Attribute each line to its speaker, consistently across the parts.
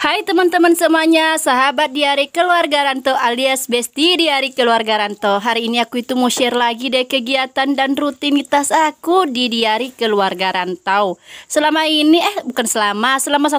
Speaker 1: Hai teman-teman semuanya, sahabat Diari Keluarga Ranto alias Besti Diari Keluarga Ranto. Hari ini aku itu mau share lagi deh kegiatan dan rutinitas aku di Diari Keluarga Rantau. Selama 1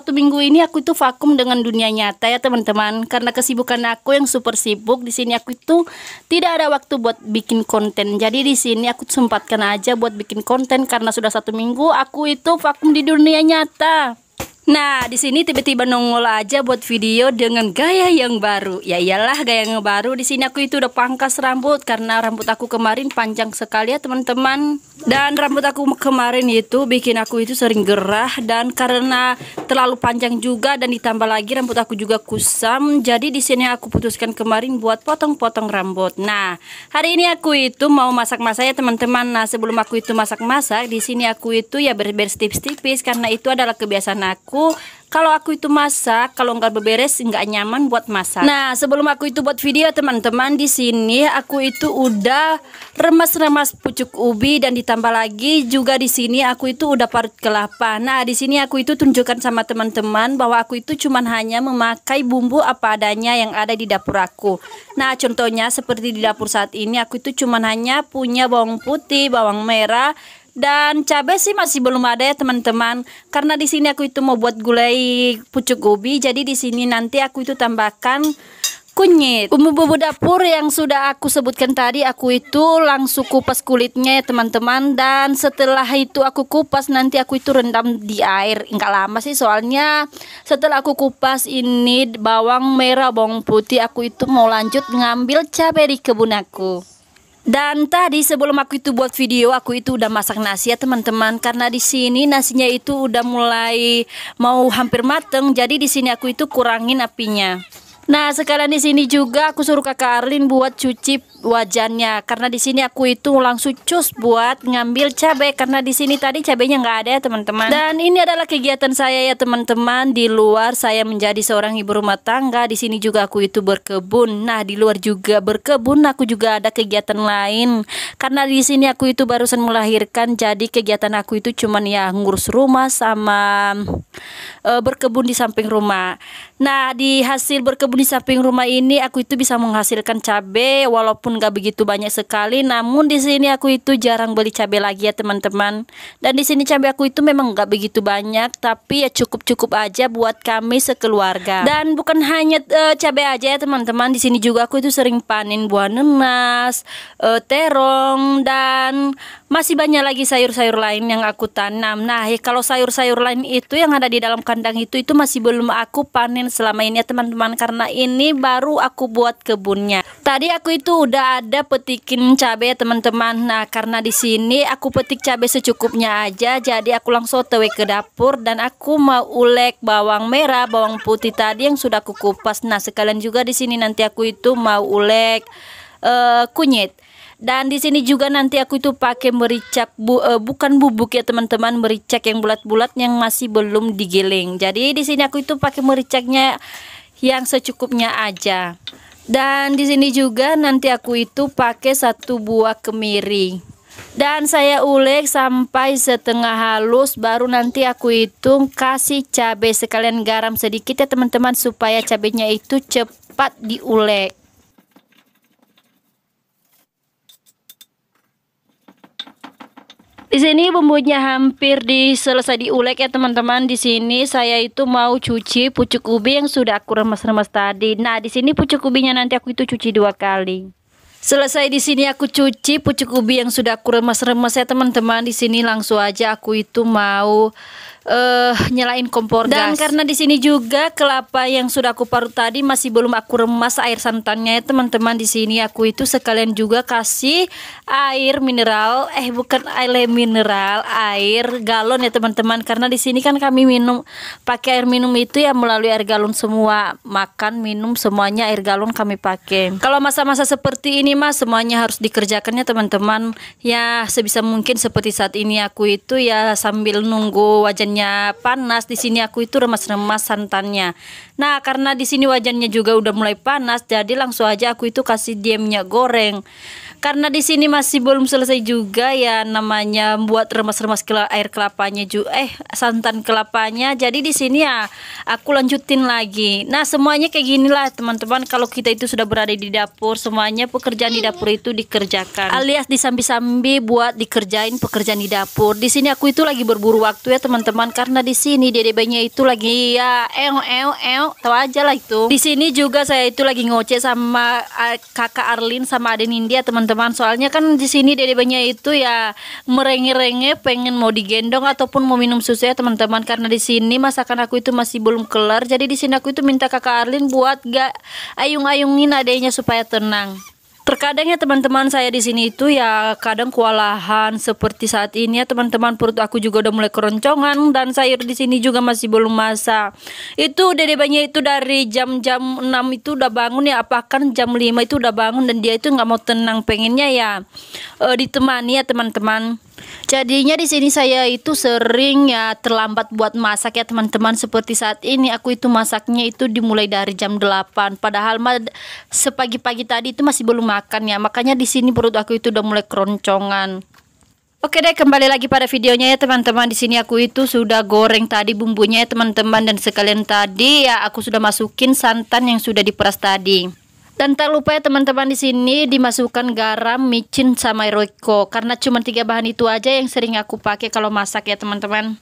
Speaker 1: minggu ini aku itu vakum dengan dunia nyata ya teman-teman. Karena kesibukan aku yang super sibuk, di sini aku itu tidak ada waktu buat bikin konten. Jadi di sini aku sempatkan aja buat bikin konten karena sudah 1 minggu aku itu vakum di dunia nyata. Nah, di sini tiba-tiba nongol aja buat video dengan gaya yang baru. Ya iyalah, gaya yang baru. Di sini aku itu udah pangkas rambut karena rambut aku kemarin panjang sekali ya, teman-teman. Dan rambut aku kemarin itu bikin aku itu sering gerah, dan karena terlalu panjang juga dan ditambah lagi rambut aku juga kusam. Jadi di sini aku putuskan kemarin buat potong-potong rambut. Nah, hari ini aku itu mau masak-masak ya, teman-teman. Nah, sebelum aku itu masak-masak, di sini aku itu ya beres-beres tipis-tipis karena itu adalah kebiasaan aku. Kalau aku itu masak, kalau nggak beberes nggak nyaman buat masak. Nah, sebelum aku itu buat video teman-teman, di sini aku itu udah remas-remas pucuk ubi dan ditambah lagi juga di sini aku itu udah parut kelapa. Nah, di sini aku itu tunjukkan sama teman-teman bahwa aku itu cuman hanya memakai bumbu apa adanya yang ada di dapur aku. Nah, contohnya seperti di dapur saat ini aku itu cuman hanya punya bawang putih, bawang merah, dan cabai sih masih belum ada ya teman-teman. Karena di sini aku itu mau buat gulai pucuk ubi, jadi di sini nanti aku itu tambahkan kunyit. Bumbu-bumbu dapur yang sudah aku sebutkan tadi aku itu langsung kupas kulitnya ya teman-teman. Dan setelah itu aku kupas, nanti aku itu rendam di air. Enggak lama sih, soalnya setelah aku kupas ini bawang merah, bawang putih, aku itu mau lanjut ngambil cabai di kebun aku. Dan tadi sebelum aku itu buat video, aku itu udah masak nasi ya teman-teman. Karena di sini nasinya itu udah mulai mau hampir mateng, jadi di sini aku itu kurangin apinya. Nah, sekalian di sini juga aku suruh kakak Arlin buat cuci wajannya. Karena di sini aku itu langsung cus buat ngambil cabai karena di sini tadi cabainya nggak ada ya teman-teman. Dan ini adalah kegiatan saya ya teman-teman. Di luar saya menjadi seorang ibu rumah tangga. Di sini juga aku itu berkebun. Nah, di luar juga berkebun, aku juga ada kegiatan lain. Karena di sini aku itu barusan melahirkan, jadi kegiatan aku itu cuman ya ngurus rumah sama berkebun di samping rumah. Nah, di hasil berkebun di samping rumah ini aku itu bisa menghasilkan cabai walaupun gak begitu banyak sekali, namun di sini aku itu jarang beli cabai lagi ya teman-teman. Dan di sini cabai aku itu memang gak begitu banyak, tapi ya cukup-cukup aja buat kami sekeluarga. Dan bukan hanya cabai aja ya teman-teman, di sini juga aku itu sering panen buah nanas, terong, dan masih banyak lagi sayur-sayur lain yang aku tanam. Nah, kalau sayur-sayur lain itu yang ada di dalam kandang itu masih belum aku panen selama ini ya teman-teman, karena ini baru aku buat kebunnya. Tadi aku itu udah ada petikin cabai ya teman-teman. Nah, karena di sini aku petik cabai secukupnya aja, jadi aku langsung tewe ke dapur dan aku mau ulek bawang merah, bawang putih tadi yang sudah aku kupas. Nah, sekalian juga di sini nanti aku itu mau ulek kunyit. Dan di sini juga nanti aku itu pakai merica bukan bubuk ya teman-teman, merica yang bulat-bulat yang masih belum digiling. Jadi di sini aku itu pakai mericanya yang secukupnya aja. Dan di sini juga nanti aku itu pakai 1 buah kemiri. Dan saya ulek sampai setengah halus, baru nanti aku itu kasih cabai sekalian garam sedikit ya teman-teman, supaya cabainya itu cepat diulek. Di sini bumbunya hampir selesai diulek ya teman-teman. Di sini saya itu mau cuci pucuk ubi yang sudah aku remas-remas tadi. Nah, di sini pucuk ubinya nanti aku itu cuci 2 kali. Selesai di sini aku cuci pucuk ubi yang sudah aku remas-remas ya teman-teman. Di sini langsung aja aku itu mau nyalain kompor gas. Dan karena di sini juga kelapa yang sudah aku parut tadi masih belum aku remas air santannya ya teman-teman. Di sini aku itu sekalian juga kasih air mineral, bukan air mineral, air galon ya teman-teman. Karena di sini kan kami minum pakai air minum itu ya melalui air galon semua, makan, minum semuanya air galon kami pakai. Kalau masa-masa seperti ini mas semuanya harus dikerjakannya teman-teman. Ya sebisa mungkin seperti saat ini aku itu ya sambil nunggu wajan panas, di sini aku itu remas-remas santannya. Nah, karena di sini wajannya juga udah mulai panas, jadi langsung aja aku itu kasih dia minyak goreng. Karena di sini masih belum selesai juga ya namanya buat remas-remas air kelapanya juga santan kelapanya. Jadi di sini ya aku lanjutin lagi. Nah, semuanya kayak gini lah teman-teman. Kalau kita itu sudah berada di dapur, semuanya pekerjaan di dapur itu dikerjakan. Alias disambi-sambi buat dikerjain pekerjaan di dapur. Di sini aku itu lagi berburu waktu ya teman-teman, karena di sini dede bayinya itu lagi ya tahu aja lah itu. Di sini juga saya itu lagi ngoceh sama kakak Arlin sama Ade Nindya teman-teman. Soalnya kan di sini dede bayinya itu ya merengek-rengek pengen mau digendong ataupun mau minum susu ya teman-teman. Karena di sini masakan aku itu masih belum kelar. Jadi di sini aku itu minta kakak Arlin buat gak ayung-ayungin adenya supaya tenang. Terkadang ya teman-teman saya di sini itu ya kadang kewalahan seperti saat ini ya teman-teman, perut aku juga udah mulai keroncongan dan sayur di sini juga masih belum masak. Itu dede bayinya itu dari jam 6 itu udah bangun ya, apakan jam 5 itu udah bangun dan dia itu nggak mau tenang, pengennya ya ditemani ya teman-teman. Jadinya di sini saya itu sering ya terlambat buat masak ya teman-teman. Seperti saat ini aku itu masaknya itu dimulai dari jam 8. Padahal sepagi-pagi tadi itu masih belum makan ya. Makanya di sini perut aku itu udah mulai keroncongan. Oke deh, kembali lagi pada videonya ya teman-teman. Di sini aku itu sudah goreng tadi bumbunya ya teman-teman, dan sekalian tadi ya aku sudah masukin santan yang sudah diperas tadi. Dan tak lupa ya teman-teman, di sini dimasukkan garam, micin sama royco, karena cuma 3 bahan itu aja yang sering aku pakai kalau masak ya teman-teman.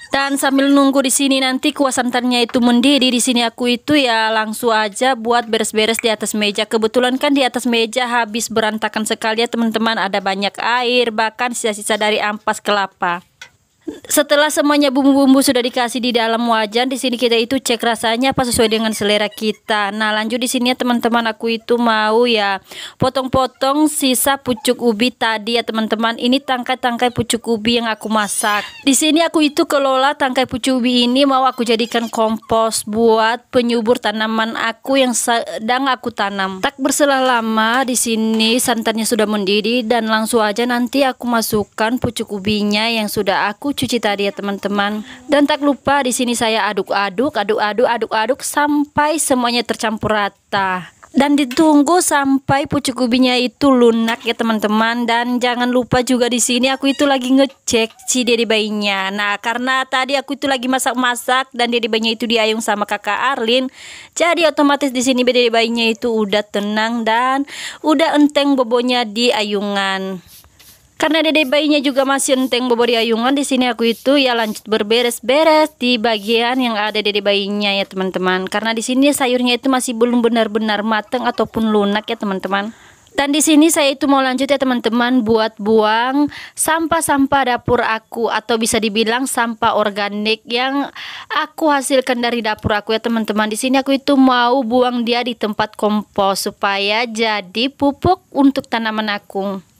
Speaker 1: Dan sambil nunggu di sini nanti kuah santannya itu mendidih, di sini aku itu ya langsung aja buat beres-beres di atas meja. Kebetulan kan di atas meja habis berantakan sekali ya teman-teman, ada banyak air, bahkan sisa-sisa dari ampas kelapa. Setelah semuanya bumbu-bumbu sudah dikasih di dalam wajan, di sini kita itu cek rasanya apa sesuai dengan selera kita. Nah, lanjut di sini ya teman-teman, aku itu mau ya potong-potong sisa pucuk ubi tadi ya teman-teman. Ini tangkai-tangkai pucuk ubi yang aku masak. Di sini aku itu kelola tangkai pucuk ubi ini mau aku jadikan kompos buat penyubur tanaman aku yang sedang aku tanam. Tak berselang lama di sini santannya sudah mendidih dan langsung aja nanti aku masukkan pucuk ubinya yang sudah aku cuci tadi ya teman-teman. Dan tak lupa di sini saya aduk-aduk sampai semuanya tercampur rata. Dan ditunggu sampai pucuk ubinya itu lunak ya teman-teman. Dan jangan lupa juga di sini aku itu lagi ngecek si dede bayinya. Nah, karena tadi aku itu lagi masak-masak dan dede bayinya itu diayung sama kakak Arlin, jadi otomatis di sini dede bayinya itu udah tenang dan udah enteng bobonya di ayungan. Karena dede bayinya juga masih enteng bobo di ayungan, di sini aku itu ya lanjut berberes-beres di bagian yang ada dede bayinya ya teman-teman. Karena di sini sayurnya itu masih belum benar-benar matang ataupun lunak ya teman-teman. Dan di sini saya itu mau lanjut ya teman-teman buat buang sampah-sampah dapur aku, atau bisa dibilang sampah organik yang aku hasilkan dari dapur aku ya teman-teman. Di sini aku itu mau buang dia di tempat kompos supaya jadi pupuk untuk tanaman aku.